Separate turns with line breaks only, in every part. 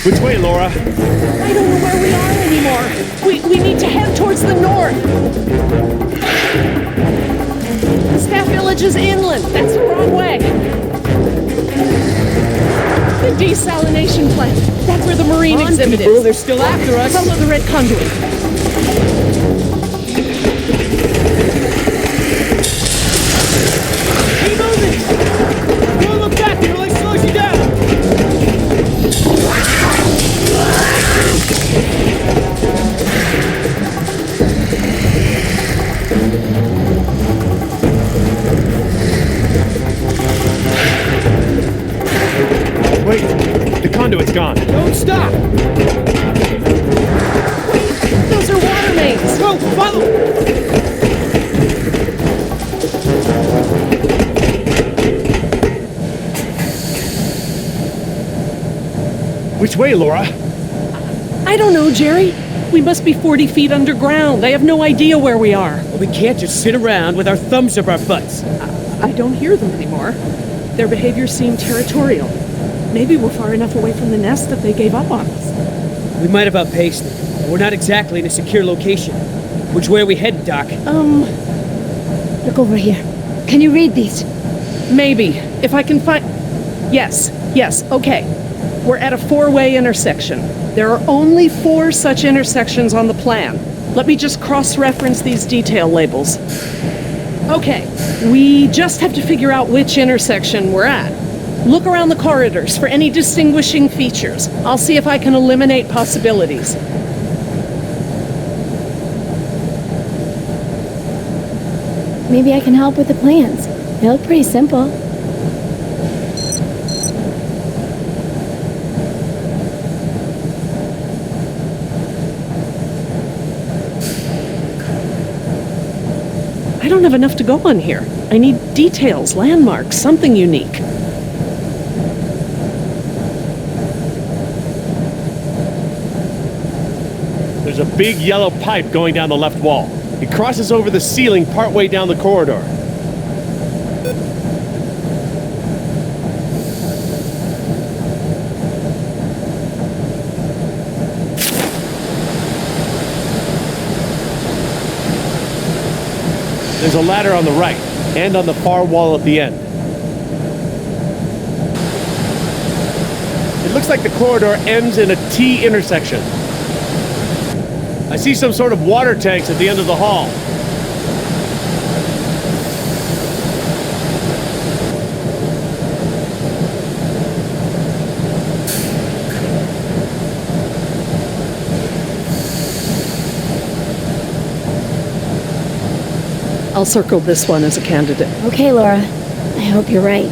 Which way, Laura?
I don't know where we are anymore. We need to head towards the north. Staff Village is inland. That's the wrong way. The desalination plant. That's where the marine exhibit is.
They're still after us.
Follow the red conduit.
Keep moving! Don't look back, it really slows you down!
Wait, the conduit's gone.
Don't stop!
Those are water mains.
Go, follow!
Which way, Laura?
I don't know, Jerry. We must be 40 feet underground. I have no idea where we are.
Well, we can't just sit around with our thumbs up our butts.
I don't hear them anymore. Their behavior seemed territorial. Maybe we're far enough away from the nest that they gave up on us.
We might have outpaced them. We're not exactly in a secure location. Which way are we headed, Doc?
Look over here. Can you read these?
Maybe. If I can find... Yes, okay. We're at a 4-way intersection. There are only 4 such intersections on the plan. Let me just cross-reference these detail labels. Okay, we just have to figure out which intersection we're at. Look around the corridors for any distinguishing features. I'll see if I can eliminate possibilities.
Maybe I can help with the plans. They look pretty simple.
I don't have enough to go on here. I need details, landmarks, something unique.
There's a big yellow pipe going down the left wall. It crosses over the ceiling partway down the corridor. There's a ladder on the right, and on the far wall at the end. It looks like the corridor ends in a T intersection. I see some sort of water tanks at the end of the hall.
I'll circle this one as a candidate.
Okay, Laura. I hope you're right.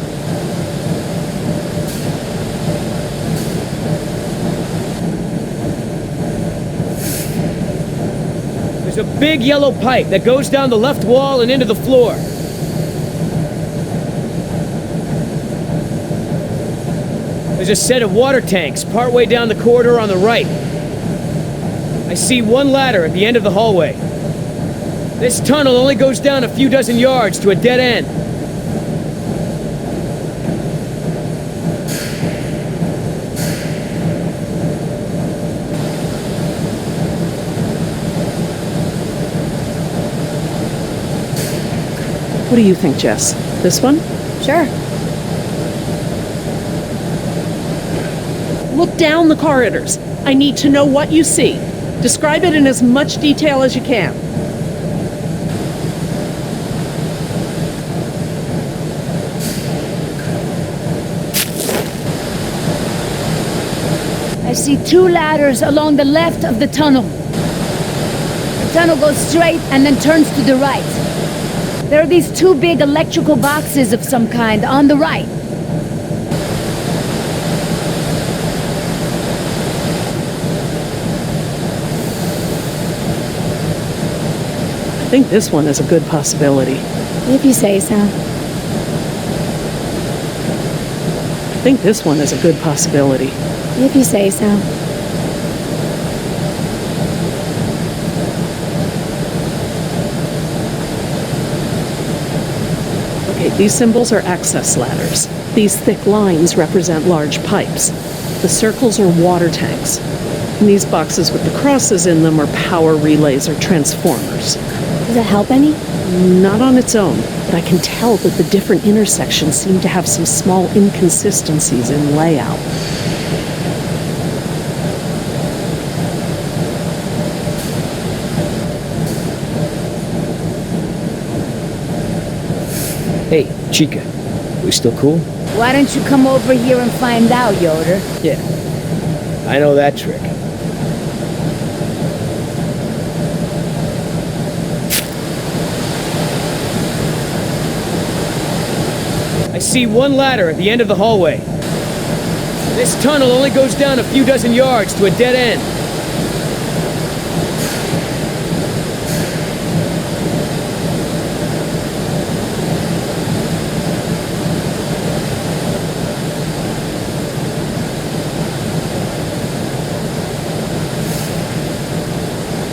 There's a big yellow pipe that goes down the left wall and into the floor. There's a set of water tanks partway down the corridor on the right. I see one ladder at the end of the hallway. This tunnel only goes down a few dozen yards to a dead end.
What do you think, Jess? This one?
Sure.
Look down the corridors. I need to know what you see. Describe it in as much detail as you can.
I see 2 ladders along the left of the tunnel. The tunnel goes straight and then turns to the right. There are these 2 big electrical boxes of some kind on the right.
I think this one is a good possibility.
If you say so.
I think this one is a good possibility.
If you say so.
Okay, these symbols are access ladders. These thick lines represent large pipes. The circles are water tanks. And these boxes with the crosses in them are power relays or transformers.
Does it help any?
Not on its own, but I can tell that the different intersections seem to have some small inconsistencies in layout.
Hey, Chica. We still cool?
Why don't you come over here and find out, Yoder?
Yeah. I know that trick. I see one ladder at the end of the hallway. This tunnel only goes down a few dozen yards to a dead end.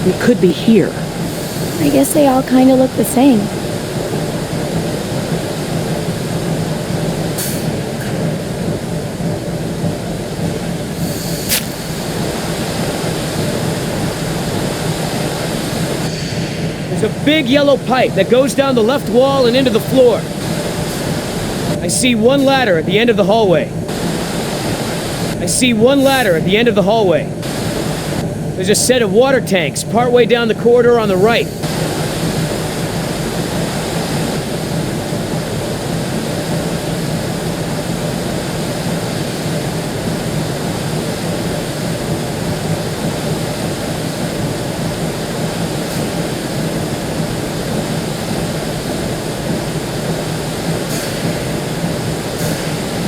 We could be here.
I guess they all kind of look the same.
There's a big yellow pipe that goes down the left wall and into the floor. I see one ladder at the end of the hallway. I see one ladder at the end of the hallway. There's a set of water tanks partway down the corridor on the right.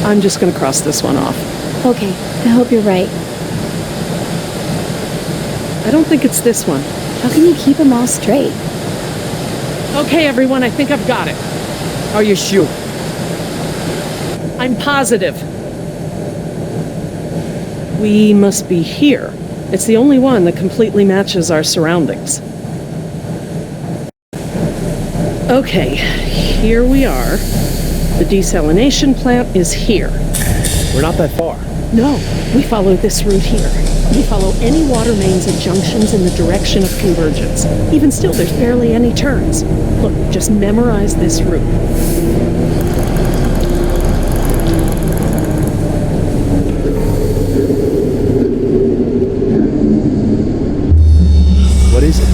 I'm just gonna cross this one off.
Okay, I hope you're right.
I don't think it's this one.
How can you keep them all straight?
Okay, everyone, I think I've got it.
Are you sure?
I'm positive. We must be here. It's the only one that completely matches our surroundings. Okay, here we are. The desalination plant is here.
We're not that far.
No, we follow this route here. We follow any water mains and junctions in the direction of convergence. Even still, there's barely any turns. Look, just memorize this route.
What is it?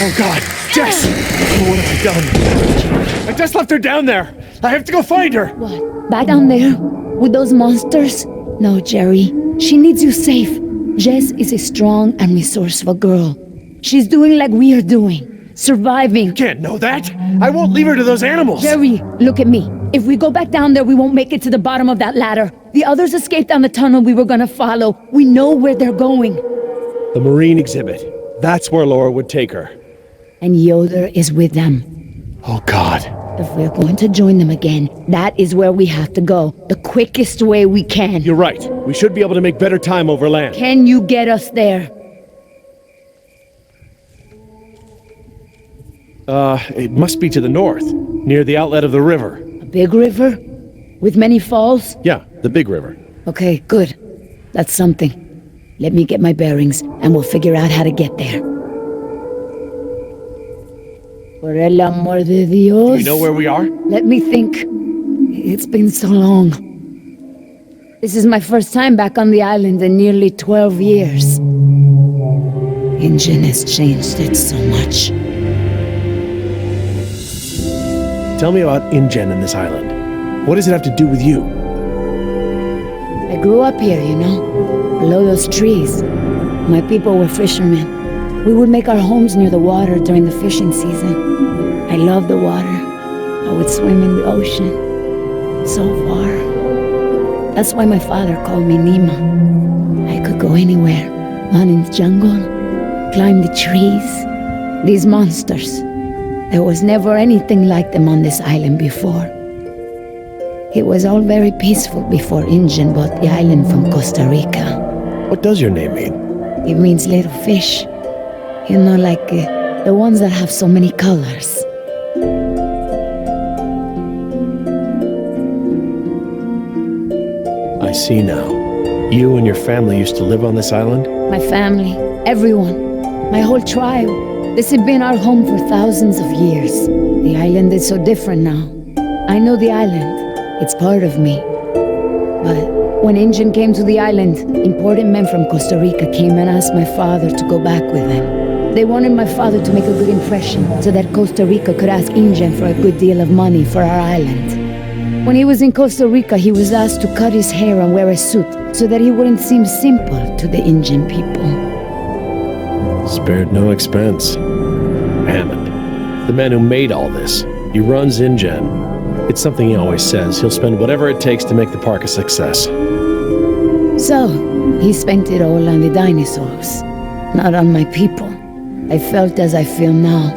Oh God, Jess! What have I done? I just left her down there. I have to go find her.
What? Back down there? With those monsters? No, Jerry. She needs you safe. Jess is a strong and resourceful girl. She's doing like we are doing. surviving.
Can't know that. I won't leave her to those animals.
Jerry, look at me. If we go back down there, we won't make it to the bottom of that ladder. The others escaped down the tunnel we were gonna follow. We know where they're going.
The marine exhibit. That's where Laura would take her.
And Yoder is with them.
Oh, God.
If we're going to join them again, that is where we have to go. The quickest way we can.
You're right. We should be able to make better time over land.
Can you get us there?
It must be to the north, near the outlet of the river.
A big river? With many falls?
Yeah, the big river.
Okay, good. That's something. Let me get my bearings, and we'll figure out how to get there. Por el amor de Dios.
Do we know where we are?
Let me think. It's been so long. This is my first time back on the island in nearly 12 years. Injun has changed it so much.
Tell me about InGen and this island. What does it have to do with you?
I grew up here, you know, below those trees. My people were fishermen. We would make our homes near the water during the fishing season. I loved the water. I would swim in the ocean. So far. That's why my father called me Nima. I could go anywhere. Run in the jungle, climb the trees. These monsters. There was never anything like them on this island before. It was all very peaceful before Injun bought the island from Costa Rica.
What does your name mean?
It means little fish. You know, like the ones that have so many colors.
I see now. You and your family used to live on this island?
My family, everyone, my whole tribe. This had been our home for thousands of years. The island is so different now. I know the island. It's part of me. But when Injun came to the island, important men from Costa Rica came and asked my father to go back with them. They wanted my father to make a good impression so that Costa Rica could ask Injun for a good deal of money for our island. When he was in Costa Rica, he was asked to cut his hair and wear a suit so that he wouldn't seem simple to the Injun people.
Spared no expense. Hammond, the man who made all this, he runs InGen. It's something he always says. He'll spend whatever it takes to make the park a success.
So, he spent it all on the dinosaurs, not on my people. I felt as I feel now.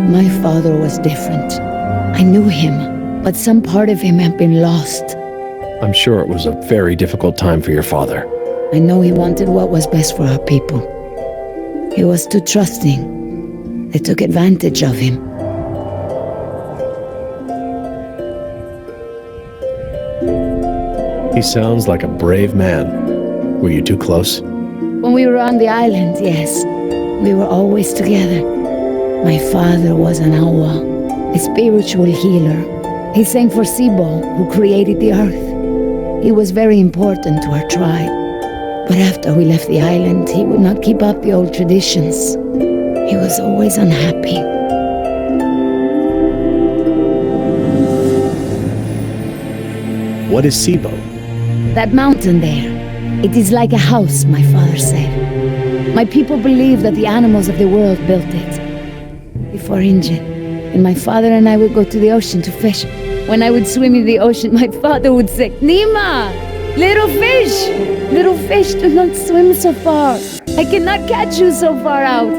My father was different. I knew him, but some part of him had been lost.
I'm sure it was a very difficult time for your father.
I know he wanted what was best for our people. He was too trusting. They took advantage of him.
He sounds like a brave man. Were you too close?
When we were on the island, yes. We were always together. My father was an awa, a spiritual healer. He sang for Sibo, who created the earth. He was very important to our tribe. But after we left the island, he would not keep up the old traditions. He was always unhappy.
What is Sibo?
That mountain there, it is like a house, my father said. My people believe that the animals of the world built it. Before Injun, and my father and I would go to the ocean to fish. When I would swim in the ocean, my father would say, Nima! Little fish, do not swim so far. I cannot catch you so far out.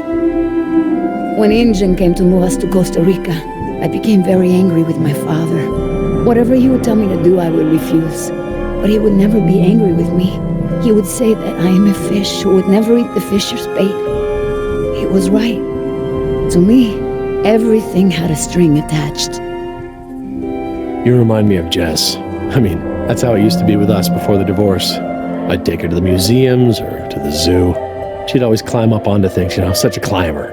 When Injun came to move us to Costa Rica, I became very angry with my father. Whatever he would tell me to do, I would refuse. But he would never be angry with me. He would say that I am a fish who would never eat the fisher's bait. He was right. To me, everything had a string attached.
You remind me of Jess. I mean, that's how it used to be with us before the divorce. I'd take her to the museums or to the zoo. She'd always climb up onto things, such a climber.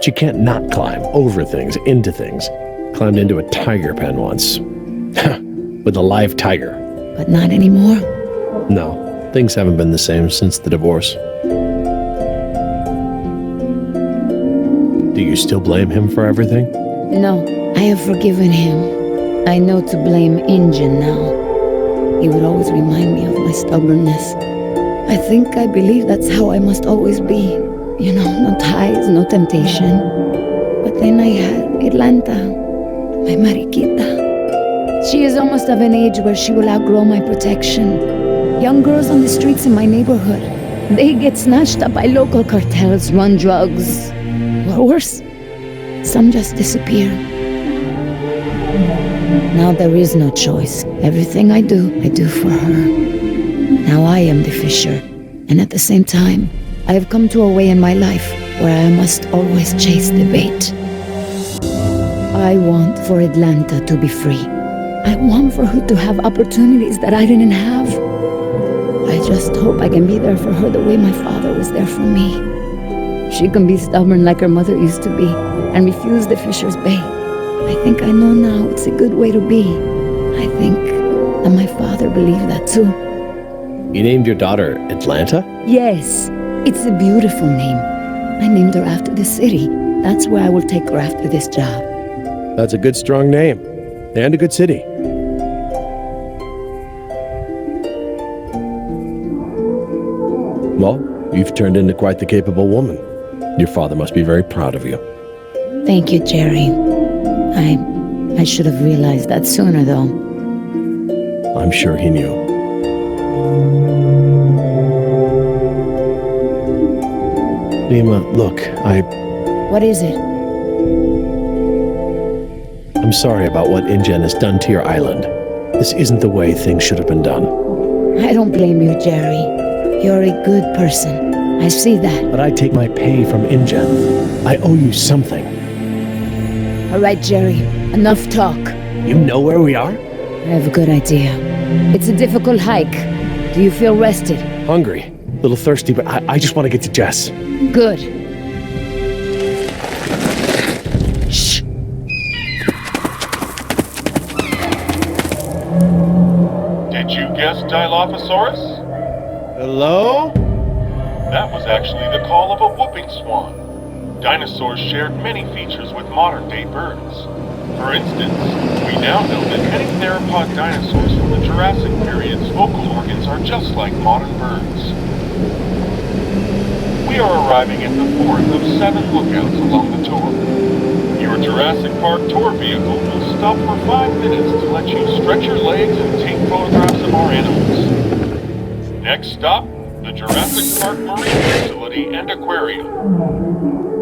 She can't not climb over things, into things. Climbed into a tiger pen once. With a live tiger.
But not anymore?
No, things haven't been the same since the divorce. Do you still blame him for everything?
No, I have forgiven him. I know to blame Injun now. He would always remind me of my stubbornness. I believe that's how I must always be. No ties, no temptation. But Then I had Atlanta, my mariquita. She is almost of an age where she will outgrow my protection. Young girls on the streets in my neighborhood, they get snatched up by local cartels, run drugs. Or worse, some just disappear. Now there is no choice. Everything I do for her. Now I am the fisher, and at the same time, I have come to a way in my life where I must always chase the bait. I want for Atlanta to be free. I want for her to have opportunities that I didn't have. I just hope I can be there for her the way my father was there for me. She can be stubborn like her mother used to be and refuse the fisher's bait. I think I know now it's a good way to be. I think that my father believed that too.
You named your daughter Atlanta?
Yes, it's a beautiful name. I named her after the city. That's where I will take her after this job.
That's a good, strong name. And a good city. Well, you've turned into quite the capable woman. Your father must be very proud of you.
Thank you, Jerry. I should have realized that sooner, though.
I'm sure he knew. Nima, look,
What is it?
I'm sorry about what InGen has done to your island. This isn't the way things should have been done.
I don't blame you, Jerry. You're a good person. I see that.
But I take my pay from InGen. I owe you something.
All right, Jerry. Enough talk.
You know where we are?
I have a good idea. It's a difficult hike. Do you feel rested?
Hungry. A little thirsty, but I just want to get to Jess.
Good.
Shh.
Did you guess Dilophosaurus?
Hello?
That was actually the call of a whooping swan. Dinosaurs shared many features with modern-day birds. For instance, we now know that many theropod dinosaurs from the Jurassic period's vocal organs are just like modern birds. We are arriving at the fourth of 7 lookouts along the tour. Your Jurassic Park tour vehicle will stop for 5 minutes to let you stretch your legs and take photographs of our animals. Next stop, the Jurassic Park Marine Facility and Aquarium.